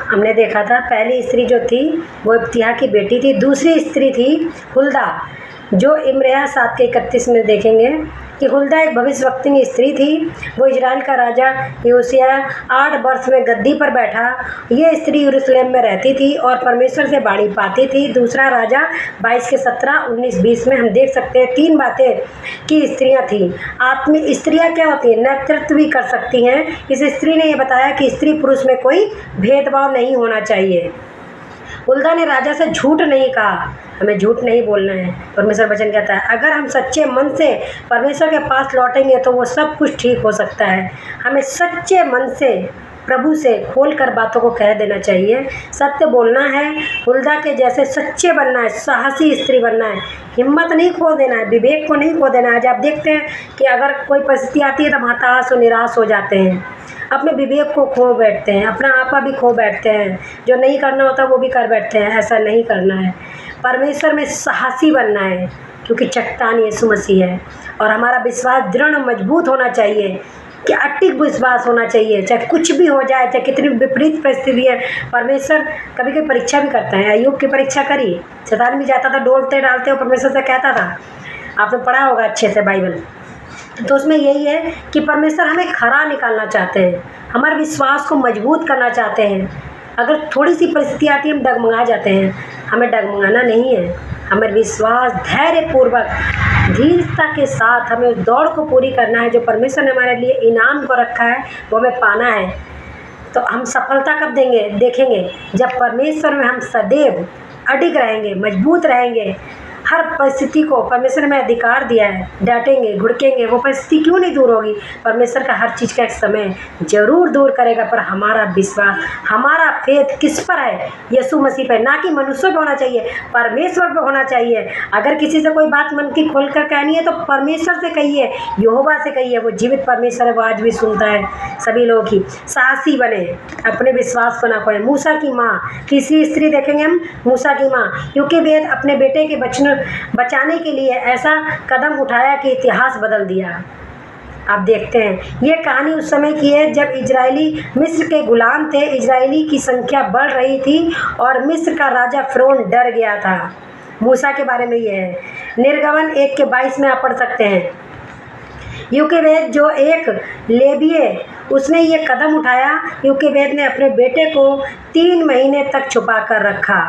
हमने देखा था पहली स्त्री जो थी वो इब्तिहा की बेटी थी, दूसरी स्त्री थी हुल्दा, जो इम्रिया 7 के 31 में देखेंगे कि हुल्दा एक भविष्यवक्तिनी स्त्री थी। वो इजराइल का राजा योशिया 8 वर्ष में गद्दी पर बैठा। ये स्त्री यरूशलेम में रहती थी और परमेश्वर से वाणी पाती थी। दूसरा राजा 22 के 17, 19, 20 में हम देख सकते हैं 3 बातें की स्त्रियां थी। आत्मिक स्त्रियां क्या होती हैं? नेतृत्व भी कर सकती हैं। इस स्त्री ने ये बताया कि स्त्री पुरुष में कोई भेदभाव नहीं होना चाहिए। हुल्दा ने राजा से झूठ नहीं कहा, हमें झूठ नहीं बोलना है। परमेश्वर वचन कहता है अगर हम सच्चे मन से परमेश्वर के पास लौटेंगे तो वो सब कुछ ठीक हो सकता है। हमें सच्चे मन से प्रभु से खोलकर बातों को कह देना चाहिए, सत्य बोलना है, हुल्दा के जैसे सच्चे बनना है, साहसी स्त्री बनना है, हिम्मत नहीं खो देना है, विवेक को नहीं खो देना है। आज आप देखते हैं कि अगर कोई परिस्थिति आती है तो हम हताश और निराश हो जाते हैं, अपने विवेक को खो बैठते हैं, अपना आपा भी खो बैठते हैं, जो नहीं करना होता वो भी कर बैठते हैं। ऐसा नहीं करना है, परमेश्वर में साहसी बनना है, क्योंकि चट्टान यीशु मसीह है। और हमारा विश्वास दृढ़ मजबूत होना चाहिए, कि अटूट विश्वास होना चाहिए, चाहे कुछ भी हो जाए, चाहे कितनी विपरीत परिस्थिति है। परमेश्वर कभी कभी परीक्षा भी करता है। अय्यूब की परीक्षा करी, शैतान भी जाता था डोलते डालते और परमेश्वर से कहता था, आपने पढ़ा होगा अच्छे से बाइबल, तो उसमें यही है कि परमेश्वर हमें खरा निकालना चाहते हैं, हमारे विश्वास को मजबूत करना चाहते हैं। अगर थोड़ी सी परिस्थिति आती है हम डगमगा जाते हैं, हमें डगमगाना नहीं है, हमें विश्वास धैर्यपूर्वक धीरता के साथ हमें उस दौड़ को पूरी करना है जो परमेश्वर ने हमारे लिए इनाम को रखा है, वो हमें पाना है। तो हम सफलता कब देखेंगे? जब परमेश्वर में हम सदैव अडिग रहेंगे, मजबूत रहेंगे। हर परिस्थिति को परमेश्वर ने हमें अधिकार दिया है, डांटेंगे, घुड़केंगे, वो परिस्थिति क्यों नहीं दूर होगी? परमेश्वर का हर चीज़ का एक समय जरूर दूर करेगा, पर हमारा विश्वास, हमारा फेथ किस पर है? यीशु मसीह पर, ना कि मनुष्यों पर होना चाहिए, परमेश्वर पर होना चाहिए। अगर किसी से कोई बात मन की खोल कर कहनी है तो परमेश्वर से कहिए, यहोवा से कहिए, वो जीवित परमेश्वर है, वो आज भी सुनता है सभी लोगों की। साहसी बने, अपने विश्वास को ना खोएं। मूसा की माँ, तीसरी स्त्री देखेंगे हम, मूसा की माँ, क्योंकि वे अपने बेटे के बचाने के लिए ऐसा कदम उठाया कि इतिहास बदल दिया। आप देखते हैं ये कहानी उस समय की है जब इजरायली मिस्र के गुलाम थे, इजरायली की संख्या बढ़ रही थी और मिस्र का राजा फ़िरौन डर गया था। मूसा के बारे में ये है, निर्गमन 1 के 22 में आप पढ़ सकते हैं। यूकेवेद जो एक लेवीय, उसने ये कदम उठाया। यूकेवेद ने अपने बेटे को 3 महीने तक छुपा कर रखा।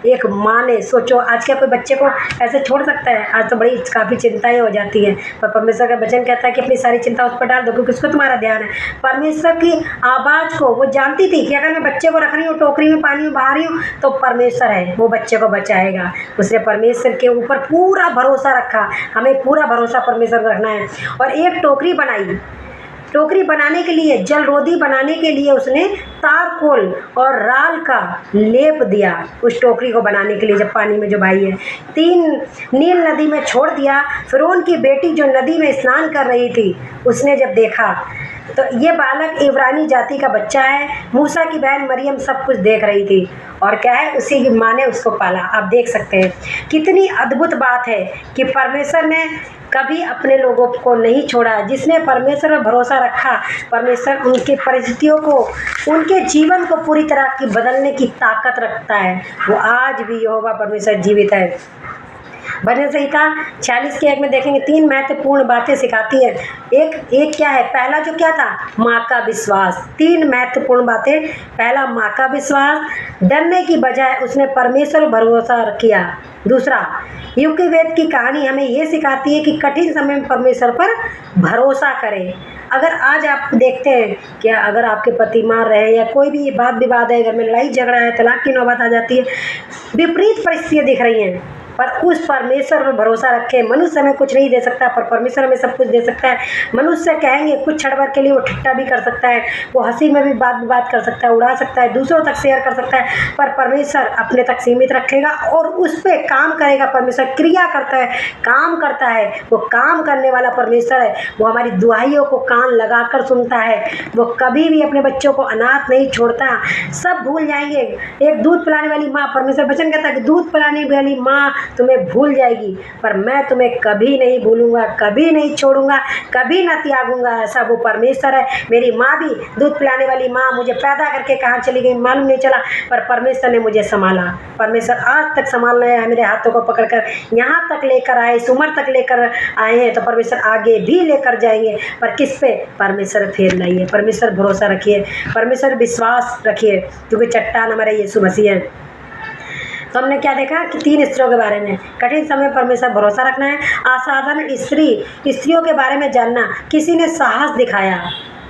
एक माँ ने, सोचो आज क्या कोई बच्चे को ऐसे छोड़ सकता है? आज तो बड़ी काफ़ी चिंताएं हो जाती हैं, पर परमेश्वर का वचन कहता है कि अपनी सारी चिंता उस पर डाल दो, क्योंकि उसको तुम्हारा ध्यान है। परमेश्वर की आवाज़ को वो जानती थी कि अगर मैं बच्चे को रख रही हूँ, टोकरी में पानी में बहा रही हूँ, तो परमेश्वर है, वो बच्चे को बचाएगा। उसने परमेश्वर के ऊपर पूरा भरोसा रखा। हमें पूरा भरोसा परमेश्वर पर रखना है। और एक टोकरी बनाई, टोकरी बनाने के लिए, जलरोधी बनाने के लिए उसने तारकोल और राल का लेप दिया उस टोकरी को बनाने के लिए। जब पानी में जो भाई है, 3 नील नदी में छोड़ दिया। फ़िरौन की बेटी जो नदी में स्नान कर रही थी, उसने जब देखा तो ये बालक इब्रानी जाति का बच्चा है। मूसा की बहन मरियम सब कुछ देख रही थी और क्या है, उसी की माँ ने उसको पाला। आप देख सकते हैं कितनी अद्भुत बात है कि परमेश्वर ने कभी अपने लोगों को नहीं छोड़ा। जिसने परमेश्वर पर भरोसा रखा, परमेश्वर उनकी परिस्थितियों को, उनके जीवन को पूरी तरह की बदलने की ताकत रखता है। वो आज भी यहोवा परमेश्वर जीवित है। भजन संहिता 46 के 1 में देखेंगे 3 महत्वपूर्ण बातें सिखाती है। एक क्या है? पहला जो क्या था? माँ का विश्वास। 3 महत्वपूर्ण बातें। पहला, माँ का विश्वास, डरने की बजाय उसने परमेश्वर पर भरोसा किया। दूसरा, यूकेवेद की कहानी हमें ये सिखाती है कि कठिन समय में परमेश्वर पर भरोसा करें। अगर आज आप देखते हैं कि अगर आपके पति मार रहे हैं या कोई भी बात विवाद है, घर में लड़ाई झगड़ा है, तलाक की नौबत आ जाती है, विपरीत परिस्थितियाँ दिख रही हैं, पर उस परमेश्वर पर भरोसा रखें। मनुष्य हमें कुछ नहीं दे सकता, पर परमेश्वर हमें सब कुछ दे सकता है। मनुष्य कहेंगे कुछ क्षण भर के लिए, वो ठट्टा भी कर सकता है, वो हंसी में भी बात कर सकता है, उड़ा सकता है, दूसरों तक शेयर कर सकता है, पर परमेश्वर अपने तक सीमित रखेगा और उस पर काम करेगा। परमेश्वर क्रिया करता है, काम करता है, वो काम करने वाला परमेश्वर है। वो हमारी दुआइयों को कान लगाकर सुनता है। वो कभी भी अपने बच्चों को अनाथ नहीं छोड़ता। सब भूल जाएंगे। एक दूध पिलाने वाली माँ, परमेश्वर वचन कहता है कि दूध पिलाने वाली माँ तुम्हें भूल जाएगी, पर मैं तुम्हें कभी नहीं भूलूंगा, कभी नहीं छोड़ूंगा, कभी न त्यागूंगा। ऐसा वो परमेश्वर है। मेरी माँ भी, दूध पिलाने वाली माँ, मुझे पैदा करके कहाँ चली गई मालूम नहीं चला, पर परमेश्वर ने मुझे संभाला। परमेश्वर आज तक संभाल रहे हैं, मेरे हाथों को पकड़कर यहाँ तक लेकर आए, इस उम्र तक लेकर आए हैं, तो परमेश्वर आगे भी लेकर जाएंगे। पर किस पे? परमेश्वर फेर लाइए, परमेश्वर भरोसा रखिए, परमेश्वर विश्वास रखिए, क्योंकि चट्टान हमारे यीशु मसीह है। तो हमने क्या देखा कि 3 स्त्रियों के बारे में। कठिन समय परमेश्वर भरोसा रखना है। असाधारण स्त्रियों के बारे में जानना। किसी ने साहस दिखाया,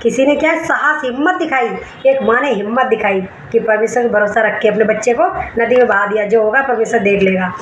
किसी ने क्या साहस, हिम्मत दिखाई। एक माँ ने हिम्मत दिखाई कि परमेश्वर पर भरोसा रख के अपने बच्चे को नदी में बहा दिया, जो होगा परमेश्वर देख लेगा।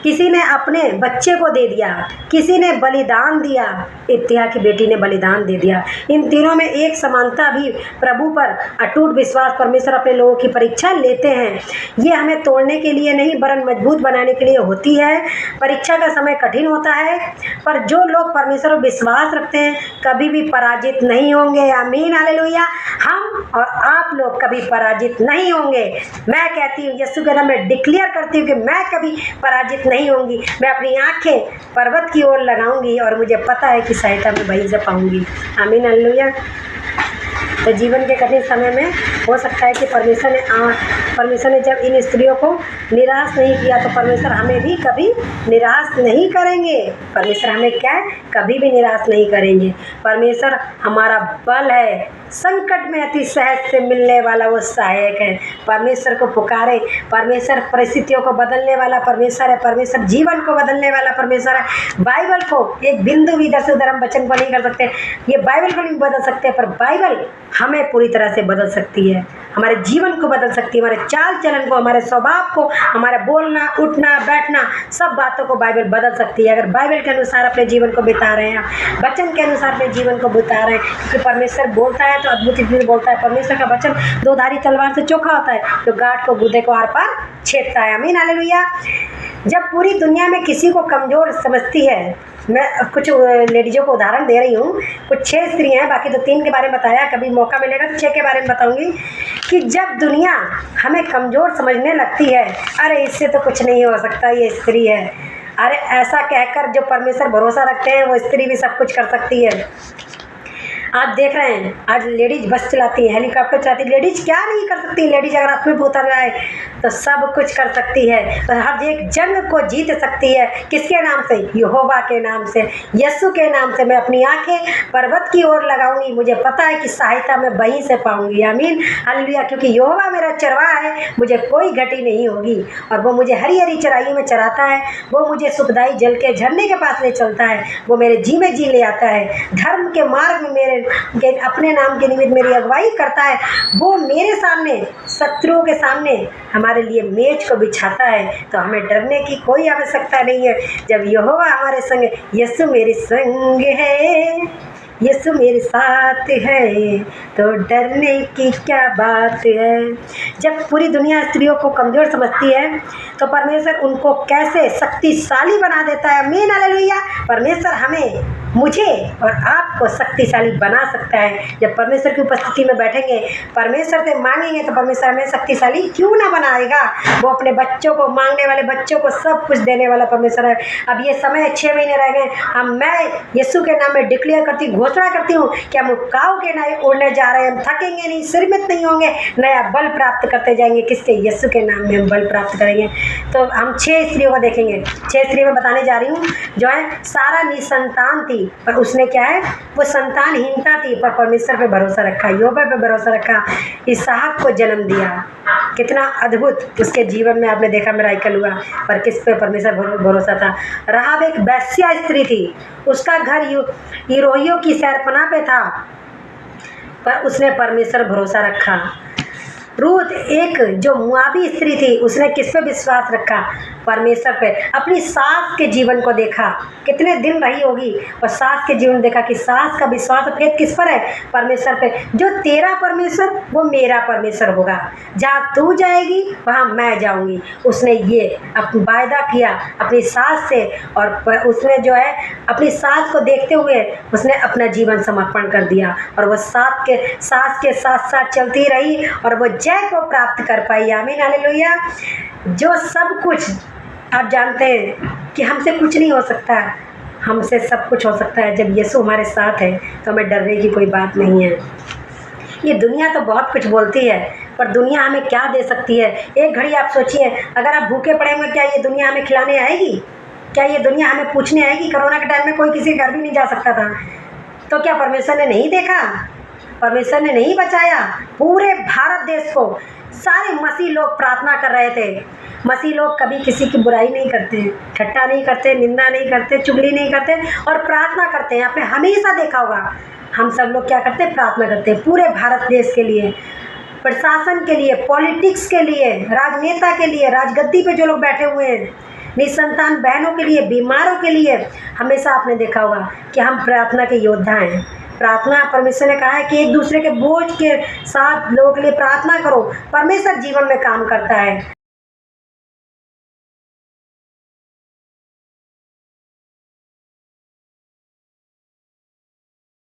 किसी ने अपने बच्चे को दे दिया, किसी ने बलिदान दिया, इत्तिहा की बेटी ने बलिदान दे दिया। इन तीनों में एक समानता भी, प्रभु पर अटूट विश्वास। परमेश्वर अपने लोगों की परीक्षा लेते हैं। ये हमें तोड़ने के लिए नहीं, वरन मजबूत बनाने के लिए होती है। परीक्षा का समय कठिन होता है, पर जो लोग परमेश्वर पर विश्वास रखते हैं कभी भी पराजित नहीं होंगे। आमीन, हालेलुया। हम और आप लोग कभी पराजित नहीं होंगे। मैं कहती हूँ, यीशु के नाम में डिक्लेयर करती हूँ कि मैं कभी पराजित नहीं होंगी। मैं अपनी आंखें पर्वत की ओर लगाऊंगी और मुझे पता है कि सहायता मैं वहीं से पाऊंगी। आमीन, हालेलुया। तो जीवन के कठिन समय में हो सकता है कि परमेश्वर ने जब इन स्त्रियों को निराश नहीं किया, तो परमेश्वर हमें भी कभी निराश नहीं करेंगे। परमेश्वर हमें क्या है, कभी भी निराश नहीं करेंगे। परमेश्वर हमारा बल है, संकट में अति सहज से मिलने वाला वो सहायक है। परमेश्वर को पुकारे। परमेश्वर परिस्थितियों को बदलने वाला परमेश्वर है। परमेश्वर जीवन को बदलने वाला परमेश्वर है। बाइबल को एक बिंदु भी इधर से उधर हम वचन को नहीं कर सकते, ये बाइबल को नहीं बदल सकते, पर बाइबल हमें पूरी तरह से बदल सकती है, हमारे जीवन को बदल सकती है, हमारे चाल चलन को, हमारे स्वभाव को, हमारे बोलना, उठना, बैठना, सब बातों को बाइबल बदल सकती है। अगर बाइबल के अनुसार अपने जीवन को बिता रहे हैं, वचन के अनुसार अपने जीवन को बिता रहे हैं, क्योंकि परमेश्वर बोलता है तो अद्भुत चीज़ बोलता है। परमेश्वर का वचन 2 धारी तलवार से चोखा होता है, जो गांठ को, गुदे को आर पार छेदता है। आमीन, हालेलुया। जब पूरी दुनिया में किसी को कमज़ोर समझती है, मैं कुछ लेडीज़ों को उदाहरण दे रही हूँ, कुछ 6 स्त्री हैं, बाकी तो 3 के बारे में बताया, कभी मौका मिलेगा तो 6 के बारे में बताऊँगी। कि जब दुनिया हमें कमज़ोर समझने लगती है, अरे इससे तो कुछ नहीं हो सकता, ये स्त्री है, अरे ऐसा कहकर जो परमेश्वर भरोसा रखते हैं वो स्त्री भी सब कुछ कर सकती है। आप देख रहे हैं आज लेडीज बस चलाती है, हेलीकॉप्टर चलाती है, लेडीज क्या नहीं कर सकती। लेडीज अगर अपने पे उतर जाए तो सब कुछ कर सकती है, तो हर एक जंग को जीत सकती है। किसके नाम से? यहोवा के नाम से, यीशु के नाम से। मैं अपनी आंखें पर्वत की ओर लगाऊंगी, मुझे पता है कि सहायता मैं वहीं से पाऊंगी। आमीन, हालेलुया। क्योंकि यहोवा मेरा चरवाहा है, मुझे कोई घटी नहीं होगी, और वो मुझे हरी हरी चराइयों में चराता है, वो मुझे सुखदाई जल के झरने के पास ले चलता है, वो मेरे जी में जी ले आता है, धर्म के मार्ग में मेरे अपने नाम के निमित्त मेरी अगुवाई करता है, वो मेरे सामने, शत्रुओं के सामने हमारे लिए मेज को बिछाता है। तो हमें डरने की कोई आवश्यकता नहीं है। जब यहोवा हमारे संग, यीशु मेरे संग है, यीशु मेरे साथ है, तो डरने की क्या बात है। जब पूरी दुनिया स्त्रियों को कमज़ोर समझती है, तो परमेश्वर उनको कैसे शक्तिशाली बना देता है। आमीन, हालेलुया। परमेश्वर हमें, मुझे और आपको शक्तिशाली बना सकता है। जब परमेश्वर की उपस्थिति में बैठेंगे, परमेश्वर से मांगेंगे, तो परमेश्वर हमें शक्तिशाली क्यों ना बनाएगा। वो अपने बच्चों को, मांगने वाले बच्चों को सब कुछ देने वाला परमेश्वर है। अब ये समय 6 महीने रह गए, मैं यीशु के नाम में डिक्लेयर करती, घोषणा करती हूँ कि हम काऊ के नाई उड़ने जा रहे हैं। हम थकेंगे नहीं, सिरमित नहीं होंगे, नया बल प्राप्त करते जाएंगे। किसके? यीशु के नाम में हम बल प्राप्त करेंगे। तो हम 6 स्त्रियों को देखेंगे। 6 स्त्रियों में बताने जा रही हूँ। जो है, सारा निसंतान थी, पर उसने क्या है, वो संतानहीनता थी, पर परमेश्वर पे भरोसा रखा, यहोवा पे भरोसा रखा, इसहाक को जन्म दिया। कितना अद्भुत उसके जीवन में आपने देखा मिराकल हुआ, पर किस पे? परमेश्वर भरोसा था। राहाब एक वेश्या स्त्री थी, उसका घर यिरोहियों की शहरपनाह पे था, पर उसने परमेश्वर भरोसा रखा। रूत एक जो मुआबी स्त्री थी, उसने किस पे विश्वास रखा? परमेश्वर पे। अपनी सास के जीवन को देखा, कितने दिन रही होगी, और सास के जीवन देखा कि सास का विश्वास और फेथ किस पर है? परमेश्वर पे। जो तेरा परमेश्वर, वो मेरा परमेश्वर होगा। जहाँ तू जाएगी वहाँ मैं जाऊँगी। उसने ये वायदा किया अपनी सास से, और उसने जो है अपनी सास को देखते हुए उसने अपना जीवन समर्पण कर दिया, और वो सास के साथ साथ चलती रही, और वो जय को प्राप्त कर पाई। आमीन, हालेलुया। जो सब कुछ आप जानते हैं कि हमसे कुछ नहीं हो सकता, हमसे सब कुछ हो सकता है। जब यीशु हमारे साथ है तो हमें डरने की कोई बात नहीं है। ये दुनिया तो बहुत कुछ बोलती है, पर दुनिया हमें क्या दे सकती है? एक घड़ी आप सोचिए, अगर आप भूखे पड़े होंगे, क्या ये दुनिया हमें खिलाने आएगी? क्या ये दुनिया हमें पूछने आएगी? कोरोना के टाइम में कोई किसी के घर भी नहीं जा सकता था, तो क्या परमेश्वर ने नहीं देखा? परमेश्वर ने नहीं बचाया? पूरे भारत देश को सारे मसीह लोग प्रार्थना कर रहे थे। मसीह लोग कभी किसी की बुराई नहीं करते, ठट्टा नहीं करते, निंदा नहीं करते, चुगली नहीं करते और प्रार्थना करते हैं। आपने हमेशा देखा होगा, हम सब लोग क्या करते हैं? प्रार्थना करते हैं पूरे भारत देश के लिए, प्रशासन के लिए, पॉलिटिक्स के लिए, राजनेता के लिए, राजगद्दी पे जो लोग बैठे हुए हैं, निसंतान बहनों के लिए, बीमारों के लिए। हमेशा आपने देखा होगा कि हम प्रार्थना के योद्धा हैं। प्रार्थना, परमेश्वर ने कहा है कि एक दूसरे के बोझ के साथ लोगों के लिए प्रार्थना करो। परमेश्वर जीवन में काम करता है।